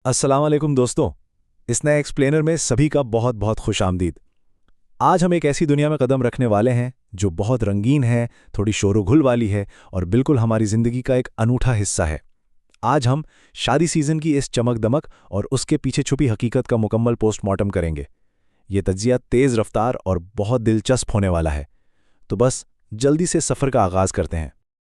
अस्सलाम वालेकुम दोस्तों। इस नए एक्सप्लेनर में सभी का बहुत बहुत खुश आमदीद। आज हम एक ऐसी दुनिया में कदम रखने वाले हैं जो बहुत रंगीन है, थोड़ी शोर-गुल वाली है और बिल्कुल हमारी ज़िंदगी का एक अनूठा हिस्सा है। आज हम शादी सीज़न की इस चमक-दमक और उसके पीछे छुपी हकीकत का मुकम्मल पोस्टमार्टम करेंगे। ये तज्ज़िया तेज़ रफ्तार और बहुत दिलचस्प होने वाला है। तो बस जल्दी से सफ़र का आगाज़ करते हैं।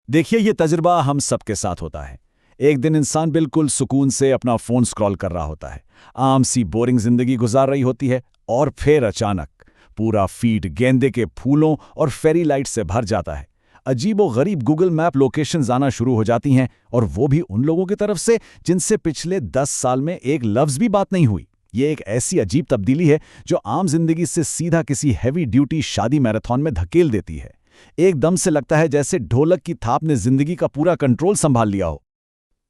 देखिए, ये तजुर्बा हम सबके साथ होता है। एक दिन इंसान बिल्कुल सुकून से अपना फ़ोन स्क्रॉल कर रहा होता है, आम सी बोरिंग ज़िंदगी गुजार रही होती है और फिर अचानक पूरा फीड गेंदे के फूलों और फेरी लाइट से भर जाता है। अजीबो-गरीब गूगल मैप लोकेशंस आना शुरू हो जाती हैं, और वो भी उन लोगों की तरफ से जिनसे पिछले 10 साल में एक लफ्ज़ भी बात नहीं हुई। ये एक ऐसी अजीब तब्दीली है जो आम जिंदगी से सीधा किसी हैवी ड्यूटी शादी मैराथन में धकेल देती है। एकदम से लगता है जैसे ढोलक की थाप ने जिंदगी का पूरा कंट्रोल संभाल लिया हो।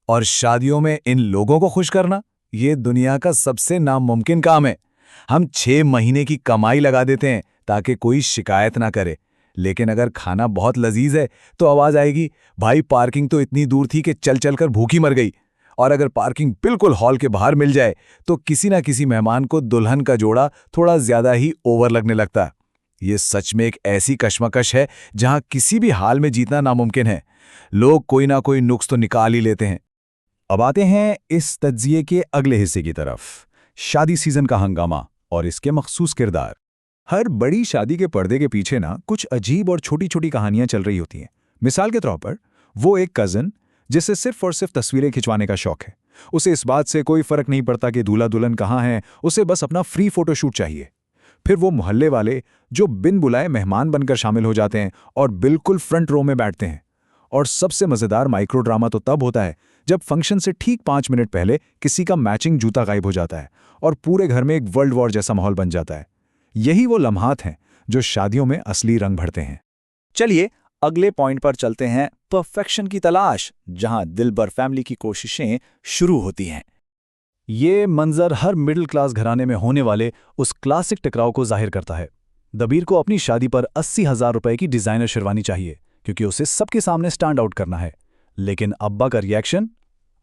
और शादियों में इन लोगों को खुश करना, ये दुनिया का सबसे नामुमकिन काम है। हम 6 महीने की कमाई लगा देते हैं ताकि कोई शिकायत ना करे, लेकिन अगर खाना बहुत लजीज है तो आवाज आएगी, भाई पार्किंग तो इतनी दूर थी कि चल चल कर भूखी मर गई। और अगर पार्किंग बिल्कुल हॉल के बाहर मिल जाए तो किसी ना किसी मेहमान को दुल्हन का जोड़ा थोड़ा ज्यादा ही ओवर लगने लगता है। ये सच में एक ऐसी कश्मकश है जहां किसी भी हाल में जीतना नामुमकिन है। लोग कोई ना कोई नुक्स तो निकाल ही लेते हैं। अब आते हैं इस तज्जिए के अगले हिस्से की तरफ, शादी सीजन का हंगामा और इसके मखसूस किरदार। हर बड़ी शादी के पर्दे के पीछे ना कुछ अजीब और छोटी छोटी कहानियां चल रही होती हैं। मिसाल के तौर पर वो एक कज़न जिसे सिर्फ और सिर्फ तस्वीरें खिंचवाने का शौक है। उसे इस बात से कोई फर्क नहीं पड़ता कि दूल्हा दुल्हन कहाँ हैं, उसे बस अपना फ्री फोटोशूट चाहिए। फिर वो मोहल्ले वाले जो बिन बुलाए मेहमान बनकर शामिल हो जाते हैं और बिल्कुल फ्रंट रो में बैठते हैं। और सबसे मजेदार माइक्रो ड्रामा तो तब होता है जब फंक्शन से ठीक 5 मिनट पहले किसी का मैचिंग जूता गायब हो जाता है और पूरे घर में एक वर्ल्ड वॉर जैसा माहौल बन जाता है। यही वो लम्हात हैं जो शादियों में असली रंग भरते हैं। चलिए अगले पॉइंट पर चलते हैं, परफेक्शन की तलाश, जहां दिलबर फैमिली की कोशिशें शुरू होती हैं। ये मंजर हर मिडिल क्लास घराने में होने वाले उस क्लासिक टकराव को जाहिर करता है। दबीर को अपनी शादी पर 80,000 रुपए की डिजाइनर शेरवानी चाहिए क्योंकि उसे सबके सामने स्टैंड आउट करना है। लेकिन अब्बा का रिएक्शन,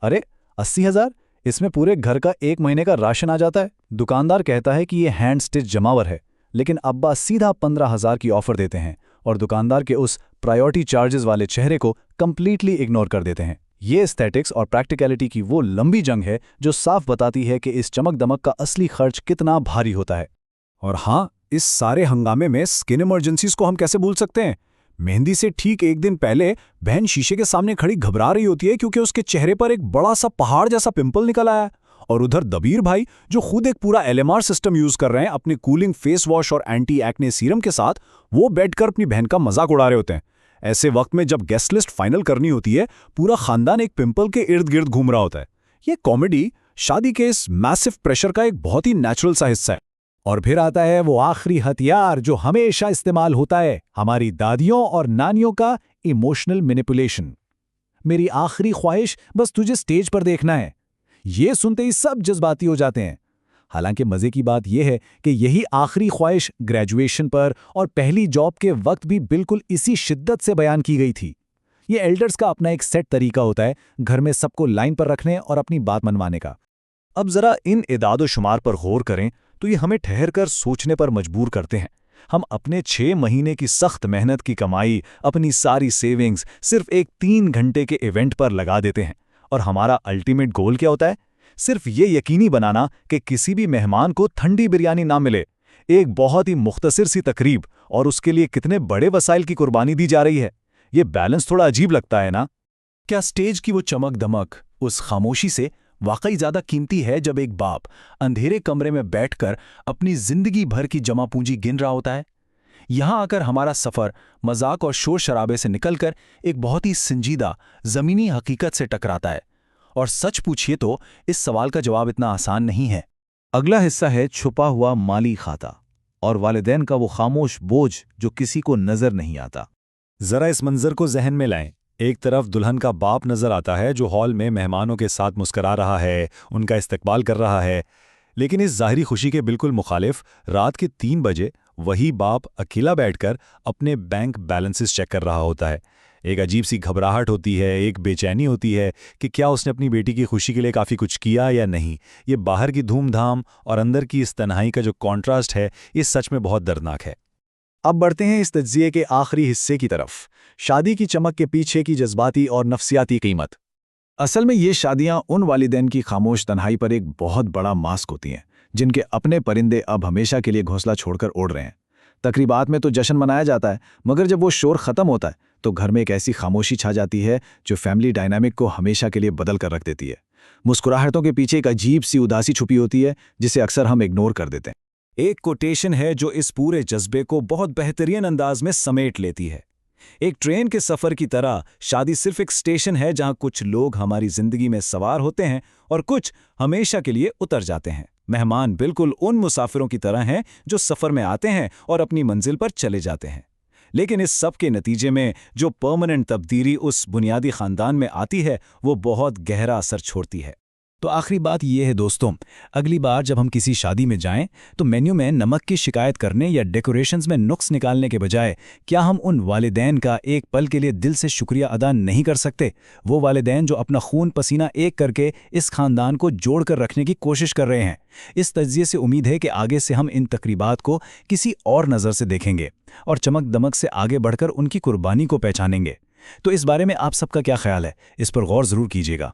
अरे 80,000, इसमें पूरे घर का 1 महीने का राशन आ जाता है। दुकानदार कहता है कि ये हैंड स्टिच जमावर है, लेकिन अब्बा सीधा 15,000 की ऑफर देते हैं और दुकानदार के उस प्रायोरिटी चार्जेस वाले चेहरे को कंप्लीटली इग्नोर कर देते हैं। ये एस्थेटिक्स और प्रैक्टिकलिटी की वो लंबी जंग है जो साफ बताती है कि इस चमक दमक का असली खर्च कितना भारी होता है। और हाँ, इस सारे हंगामे में स्किन इमरजेंसीज को हम कैसे भूल सकते हैं। मेहंदी से ठीक एक दिन पहले बहन शीशे के सामने खड़ी घबरा रही होती है क्योंकि उसके चेहरे पर एक बड़ा सा पहाड़ जैसा पिंपल निकल आया है। और उधर दबीर भाई जो खुद एक पूरा एलएमआर सिस्टम यूज कर रहे हैं अपने कूलिंग फेस वॉश और एंटी एक्ने सीरम के साथ, वो बैठकर अपनी बहन का मजाक उड़ा रहे होते हैं। ऐसे वक्त में जब गेस्ट लिस्ट फाइनल करनी होती है, पूरा खानदान एक पिंपल के इर्द गिर्द घूम रहा होता है। ये कॉमेडी शादी के इस मैसिव प्रेशर का एक बहुत ही नेचुरल सा हिस्सा है। और फिर आता है वो आखिरी हथियार जो हमेशा इस्तेमाल होता है, हमारी दादियों और नानियों का इमोशनल मैनिपुलेशन। मेरी आखिरी ख्वाहिश बस तुझे स्टेज पर देखना है। ये सुनते ही सब जज्बाती हो जाते हैं। हालांकि मजे की बात यह है कि यही आखिरी ख्वाहिश ग्रेजुएशन पर और पहली जॉब के वक्त भी बिल्कुल इसी शिद्दत से बयान की गई थी। ये एल्डर्स का अपना एक सेट तरीका होता है घर में सबको लाइन पर रखने और अपनी बात मनवाने का। अब जरा इन इदादो शुमार पर गौर करें तो ये हमें ठहर कर सोचने पर मजबूर करते हैं। हम अपने 6 महीने की सख्त मेहनत की कमाई, अपनी सारी सेविंग्स सिर्फ एक 3 घंटे के इवेंट पर लगा देते हैं, और हमारा अल्टीमेट गोल क्या होता है? सिर्फ ये यकीनी बनाना कि किसी भी मेहमान को ठंडी बिरयानी ना मिले। एक बहुत ही मुख्तसर सी तकरीब, और उसके लिए कितने बड़े वसाइल की कुर्बानी दी जा रही है। ये बैलेंस थोड़ा अजीब लगता है ना? क्या स्टेज की वो चमक दमक उस खामोशी से वाकई ज्यादा कीमती है जब एक बाप अंधेरे कमरे में बैठकर अपनी जिंदगी भर की जमा पूंजी गिन रहा होता है? यहां आकर हमारा सफर मजाक और शोर शराबे से निकलकर एक बहुत ही संजीदा जमीनी हकीकत से टकराता है। और सच पूछिए तो इस सवाल का जवाब इतना आसान नहीं है। अगला हिस्सा है छुपा हुआ माली खाता और वालिदैन का वो खामोश बोझ जो किसी को नजर नहीं आता। जरा इस मंजर को जहन में लाएं। एक तरफ दुल्हन का बाप नजर आता है जो हॉल में मेहमानों के साथ मुस्करा रहा है, उनका इस्तकबाल कर रहा है। लेकिन इस ज़ाहिरी खुशी के बिल्कुल मुखालिफ रात के 3 बजे वही बाप अकेला बैठकर अपने बैंक बैलेंसेस चेक कर रहा होता है। एक अजीब सी घबराहट होती है, एक बेचैनी होती है कि क्या उसने अपनी बेटी की खुशी के लिए काफ़ी कुछ किया या नहीं। ये बाहर की धूमधाम और अंदर की इस तन्हाई का जो कॉन्ट्रास्ट है, ये सच में बहुत दर्दनाक है। अब बढ़ते हैं इस तज्जिए के आखिरी हिस्से की तरफ, शादी की चमक के पीछे की जज्बाती और नफ्सियाती कीमत। असल में ये शादियां उन वालिदैन की खामोश तन्हाई पर एक बहुत बड़ा मास्क होती हैं, जिनके अपने परिंदे अब हमेशा के लिए घोंसला छोड़कर उड़ रहे हैं। तकरीबात में तो जश्न मनाया जाता है, मगर जब वो शोर ख़त्म होता है तो घर में एक ऐसी खामोशी छा जाती है जो फैमिली डायनामिक को हमेशा के लिए बदल कर रख देती है। मुस्कुराहटों के पीछे एक अजीब सी उदासी छुपी होती है, जिसे अक्सर हम इग्नोर कर देते हैं। एक कोटेशन है जो इस पूरे जज्बे को बहुत बेहतरीन अंदाज में समेट लेती है। एक ट्रेन के सफ़र की तरह शादी सिर्फ एक स्टेशन है जहां कुछ लोग हमारी जिंदगी में सवार होते हैं और कुछ हमेशा के लिए उतर जाते हैं। मेहमान बिल्कुल उन मुसाफिरों की तरह हैं जो सफ़र में आते हैं और अपनी मंजिल पर चले जाते हैं। लेकिन इस सब के नतीजे में जो परमानेंट तब्दीली उस बुनियादी ख़ानदान में आती है, वो बहुत गहरा असर छोड़ती है। तो आखिरी बात यह है दोस्तों, अगली बार जब हम किसी शादी में जाएं तो मेन्यू में नमक की शिकायत करने या डेकोरेशंस में नुक्स निकालने के बजाय क्या हम उन वालिदैन का एक पल के लिए दिल से शुक्रिया अदा नहीं कर सकते? वो वालिदैन जो अपना खून पसीना एक करके इस खानदान को जोड़कर रखने की कोशिश कर रहे हैं। इस तज्जिए से उम्मीद है कि आगे से हम इन तकरीबात को किसी और नज़र से देखेंगे और चमक दमक से आगे बढ़कर उनकी कुर्बानी को पहचानेंगे। तो इस बारे में आप सबका क्या ख्याल है? इस पर गौर ज़रूर कीजिएगा।